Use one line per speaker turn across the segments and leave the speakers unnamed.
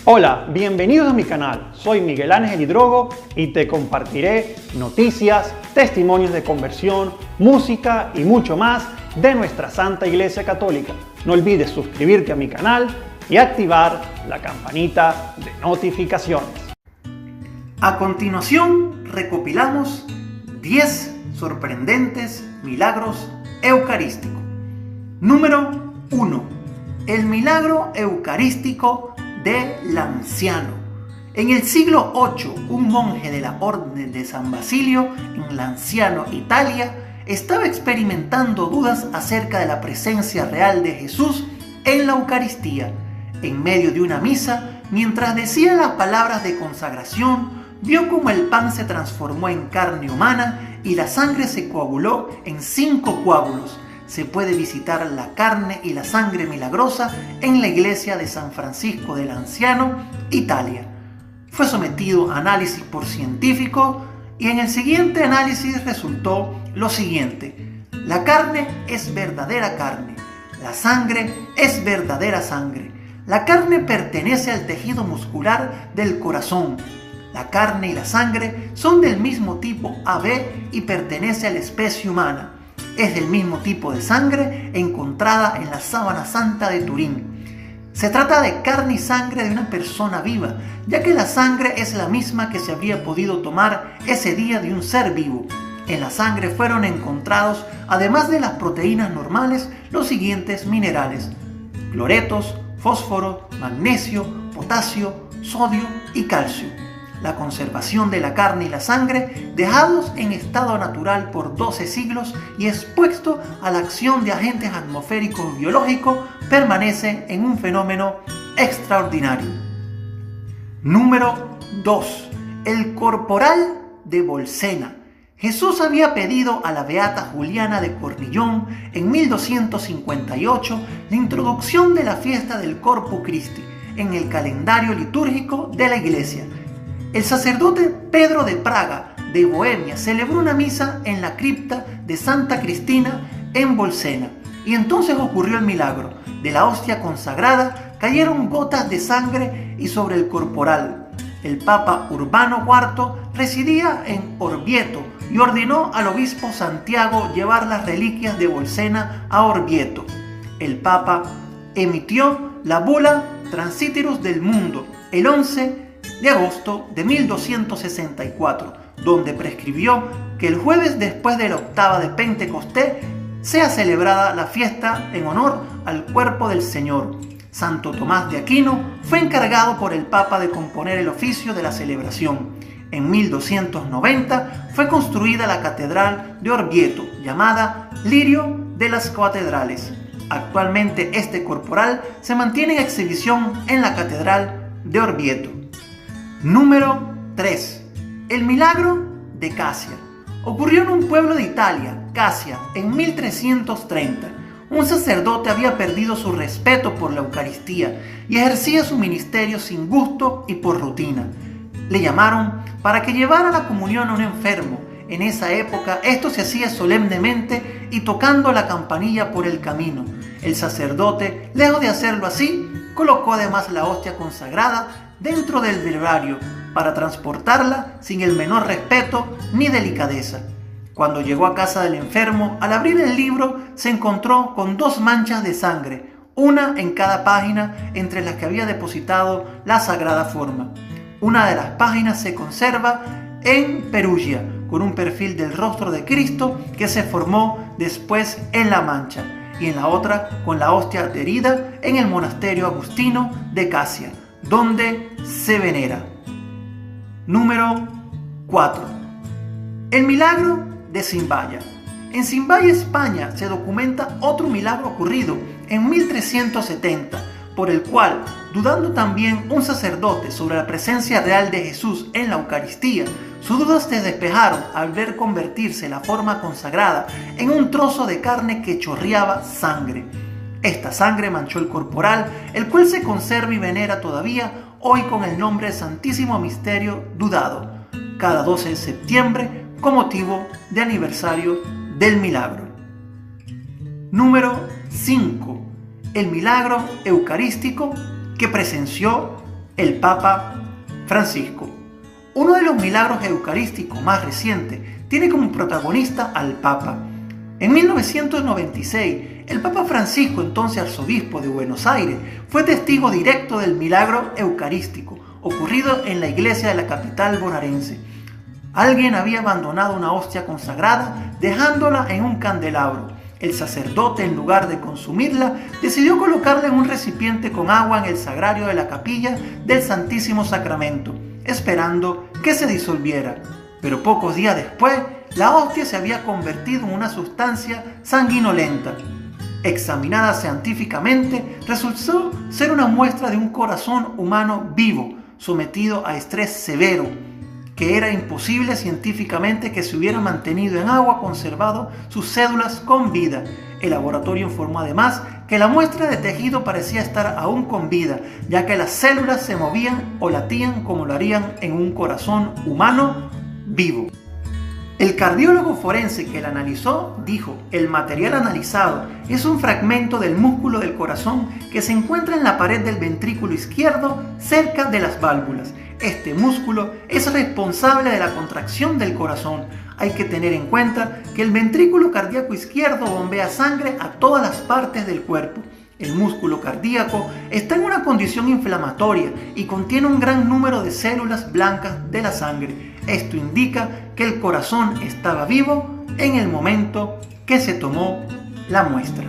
Hola, bienvenidos a mi canal. Soy Miguel Ángel Hidrogo y te compartiré noticias, testimonios de conversión, música y mucho más de nuestra Santa Iglesia Católica. No olvides suscribirte a mi canal y activar la campanita de notificaciones.
A continuación, recopilamos 10 sorprendentes milagros eucarísticos. Número 1. El milagro eucarístico de Lanciano. En el siglo VIII, un monje de la Orden de San Basilio en Lanciano, Italia, estaba experimentando dudas acerca de la presencia real de Jesús en la Eucaristía. En medio de una misa, mientras decía las palabras de consagración, vio cómo el pan se transformó en carne humana y la sangre se coaguló en 5 coágulos. Se puede visitar la carne y la sangre milagrosa en la iglesia de San Francisco de Lanciano, Italia. Fue sometido a análisis por científicos y en el siguiente análisis resultó lo siguiente: la carne es verdadera carne, la sangre es verdadera sangre. La carne pertenece al tejido muscular del corazón. La carne y la sangre son del mismo tipo AB y pertenece a la especie humana. Es del mismo tipo de sangre encontrada en la sábana santa de Turín. Se trata de carne y sangre de una persona viva, ya que la sangre es la misma que se habría podido tomar ese día de un ser vivo. En la sangre fueron encontrados, además de las proteínas normales, los siguientes minerales: cloretos, fósforo, magnesio, potasio, sodio y calcio. La conservación de la carne y la sangre, dejados en estado natural por 12 siglos y expuesto a la acción de agentes atmosféricos biológicos, permanece en un fenómeno extraordinario. Número 2. El corporal de Bolsena. Jesús había pedido a la beata Juliana de Cornillón en 1258 la introducción de la fiesta del Corpus Christi en el calendario litúrgico de la Iglesia. El sacerdote Pedro de Praga, de Bohemia, celebró una misa en la cripta de Santa Cristina en Bolsena, y entonces ocurrió el milagro. De la hostia consagrada cayeron gotas de sangre y sobre el corporal. El Papa Urbano IV residía en Orvieto y ordenó al obispo Santiago llevar las reliquias de Bolsena a Orvieto. El Papa emitió la bula Transiterus del Mundo el 11 de agosto de 1264, donde prescribió que el jueves después de la octava de Pentecostés sea celebrada la fiesta en honor al cuerpo del Señor. Santo Tomás de Aquino fue encargado por el Papa de componer el oficio de la celebración. En 1290 fue construida la Catedral de Orvieto, llamada Lirio de las Catedrales. Actualmente este corporal se mantiene en exhibición en la Catedral de Orvieto. Número 3. El milagro de Casia. Ocurrió en un pueblo de Italia, Casia, en 1330. Un sacerdote había perdido su respeto por la Eucaristía y ejercía su ministerio sin gusto y por rutina. Le llamaron para que llevara la comunión a un enfermo. En esa época esto se hacía solemnemente y tocando la campanilla por el camino. El sacerdote, lejos de hacerlo así, colocó además la hostia consagrada dentro del breviario para transportarla sin el menor respeto ni delicadeza. Cuando llegó a casa del enfermo, al abrir el libro se encontró con 2 manchas de sangre, una en cada página entre las que había depositado la sagrada forma. Una de las páginas se conserva en Perugia, con un perfil del rostro de Cristo que se formó después en la mancha, y en la otra con la hostia adherida en el monasterio agustino de Casia, donde se venera. Número 4. El milagro de Simbaya. En Simbaya, España, se documenta otro milagro ocurrido en 1370, por el cual, dudando también un sacerdote sobre la presencia real de Jesús en la Eucaristía, sus dudas se despejaron al ver convertirse la forma consagrada en un trozo de carne que chorreaba sangre. Esta sangre manchó el corporal, el cual se conserva y venera todavía hoy con el nombre de Santísimo Misterio Dudado, cada 12 de septiembre con motivo de aniversario del milagro. Número 5. El milagro eucarístico que presenció el Papa Francisco. Uno de los milagros eucarísticos más recientes tiene como protagonista al Papa. En 1996, el Papa Francisco, entonces arzobispo de Buenos Aires, fue testigo directo del milagro eucarístico ocurrido en la iglesia de la capital bonaerense. Alguien había abandonado una hostia consagrada dejándola en un candelabro. El sacerdote, en lugar de consumirla, decidió colocarla en un recipiente con agua en el sagrario de la capilla del Santísimo Sacramento, esperando que se disolviera. Pero pocos días después, la hostia se había convertido en una sustancia sanguinolenta. Examinada científicamente, resultó ser una muestra de un corazón humano vivo, sometido a estrés severo, que era imposible científicamente que se hubiera mantenido en agua conservado sus células con vida. El laboratorio informó además que la muestra de tejido parecía estar aún con vida, ya que las células se movían o latían como lo harían en un corazón humano vivo. El cardiólogo forense que la analizó dijo: el material analizado es un fragmento del músculo del corazón que se encuentra en la pared del ventrículo izquierdo cerca de las válvulas. Este músculo es responsable de la contracción del corazón. Hay que tener en cuenta que el ventrículo cardíaco izquierdo bombea sangre a todas las partes del cuerpo. El músculo cardíaco está en una condición inflamatoria y contiene un gran número de células blancas de la sangre. Esto indica que el corazón estaba vivo en el momento que se tomó la muestra.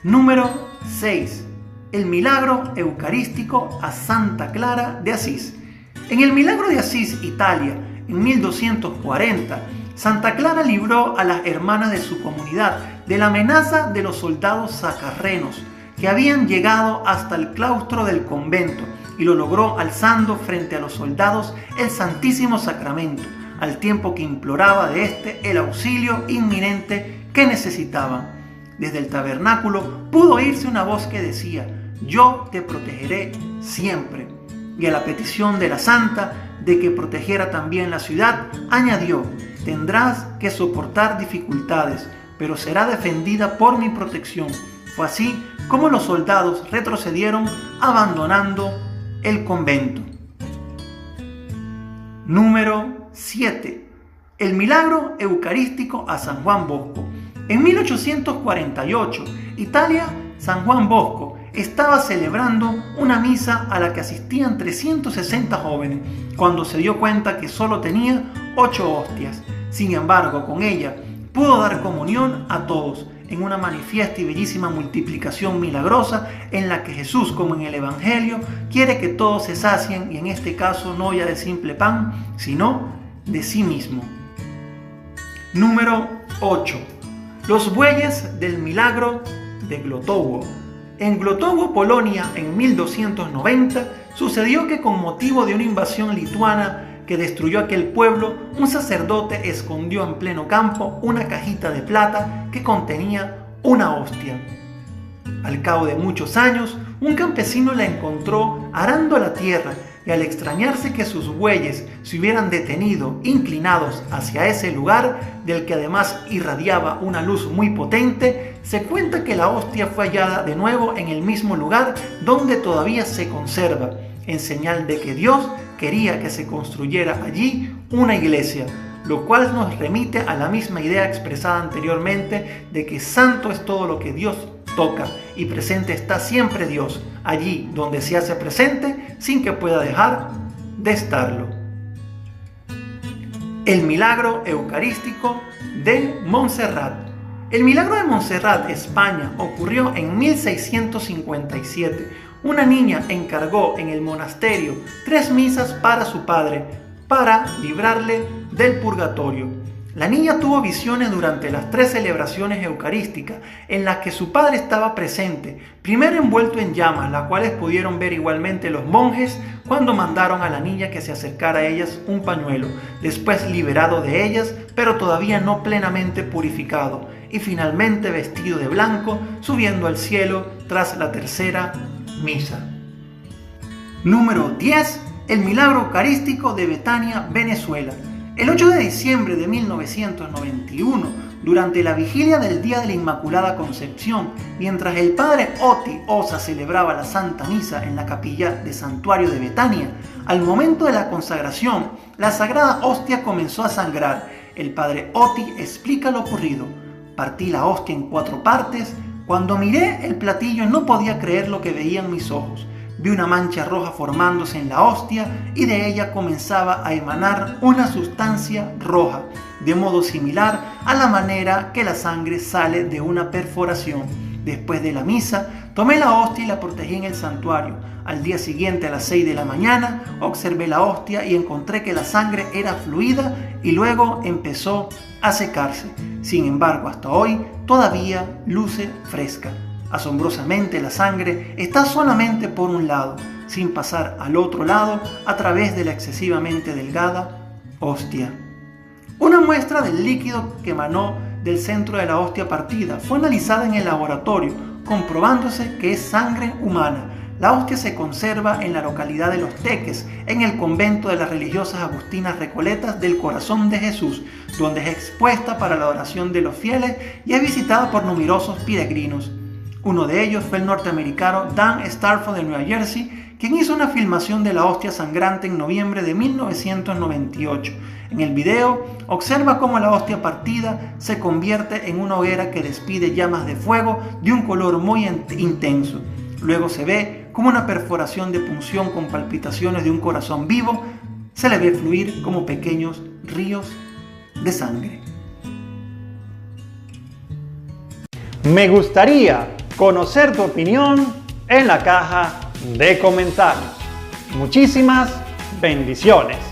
Número 6. El milagro eucarístico a Santa Clara de Asís. En el milagro de Asís, Italia, en 1240, Santa Clara libró a las hermanas de su comunidad de la amenaza de los soldados sacarrenos que habían llegado hasta el claustro del convento, y lo logró alzando frente a los soldados el Santísimo Sacramento, al tiempo que imploraba de éste el auxilio inminente que necesitaban. Desde el tabernáculo pudo oírse una voz que decía: yo te protegeré siempre. Y a la petición de la santa de que protegiera también la ciudad, añadió: tendrás que soportar dificultades, pero será defendida por mi protección. Fue así como los soldados retrocedieron, abandonando el convento. Número 7. El milagro eucarístico a San Juan Bosco. En 1848, Italia, San Juan Bosco estaba celebrando una misa a la que asistían 360 jóvenes, cuando se dio cuenta que solo tenía 8 hostias. Sin embargo, con ella pudo dar comunión a todos en una manifiesta y bellísima multiplicación milagrosa en la que Jesús, como en el Evangelio, quiere que todos se sacien, y en este caso no ya de simple pan, sino de sí mismo. Número 8. Los bueyes del milagro de Glotowo. En Glotowo, Polonia, en 1290, sucedió que con motivo de una invasión lituana que destruyó aquel pueblo, un sacerdote escondió en pleno campo una cajita de plata que contenía una hostia. Al cabo de muchos años, un campesino la encontró arando la tierra, y al extrañarse que sus bueyes se hubieran detenido inclinados hacia ese lugar, del que además irradiaba una luz muy potente, se cuenta que la hostia fue hallada de nuevo en el mismo lugar donde todavía se conserva, en señal de que Dios quería que se construyera allí una iglesia, lo cual nos remite a la misma idea expresada anteriormente de que santo es todo lo que Dios toca, y presente está siempre Dios, allí donde se hace presente sin que pueda dejar de estarlo. El milagro eucarístico de Montserrat. El milagro de Montserrat, España, ocurrió en 1657. Una niña encargó en el monasterio 3 misas para su padre, para librarle del purgatorio. La niña tuvo visiones durante las 3 celebraciones eucarísticas en las que su padre estaba presente, primero envuelto en llamas, las cuales pudieron ver igualmente los monjes cuando mandaron a la niña que se acercara a ellas un pañuelo, después liberado de ellas, pero todavía no plenamente purificado, y finalmente vestido de blanco, subiendo al cielo tras la 3ª misa. Número 10. El milagro eucarístico de Betania, Venezuela. El 8 de diciembre de 1991, Durante la vigilia del Día de la Inmaculada Concepción, mientras el padre Oti Osa celebraba la Santa Misa en la capilla de Santuario de Betania, al momento de la consagración, la Sagrada Hostia comenzó a sangrar. El padre Oti explica lo ocurrido. Partí la hostia en 4 partes. Cuando miré el platillo no podía creer lo que veían mis ojos. Vi una mancha roja formándose en la hostia y de ella comenzaba a emanar una sustancia roja, de modo similar a la manera que la sangre sale de una perforación. Después de la misa, tomé la hostia y la protegí en el santuario. Al día siguiente, a las 6 de la mañana, observé la hostia y encontré que la sangre era fluida y luego empezó a secarse. Sin embargo, hasta hoy todavía luce fresca. Asombrosamente, la sangre está solamente por un lado, sin pasar al otro lado a través de la excesivamente delgada hostia. Una muestra del líquido que emanó del centro de la hostia partida fue analizada en el laboratorio, comprobándose que es sangre humana. La hostia se conserva en la localidad de Los Teques, en el convento de las religiosas agustinas recoletas del Corazón de Jesús, donde es expuesta para la adoración de los fieles y es visitada por numerosos peregrinos. Uno de ellos fue el norteamericano Dan Starford de Nueva Jersey, quien hizo una filmación de la hostia sangrante en noviembre de 1998. En el video observa cómo la hostia partida se convierte en una hoguera que despide llamas de fuego de un color muy intenso. Luego se ve como una perforación de punción con palpitaciones de un corazón vivo se le ve fluir como pequeños ríos de sangre.
Me gustaría conocer tu opinión en la caja de comentarios. Muchísimas bendiciones.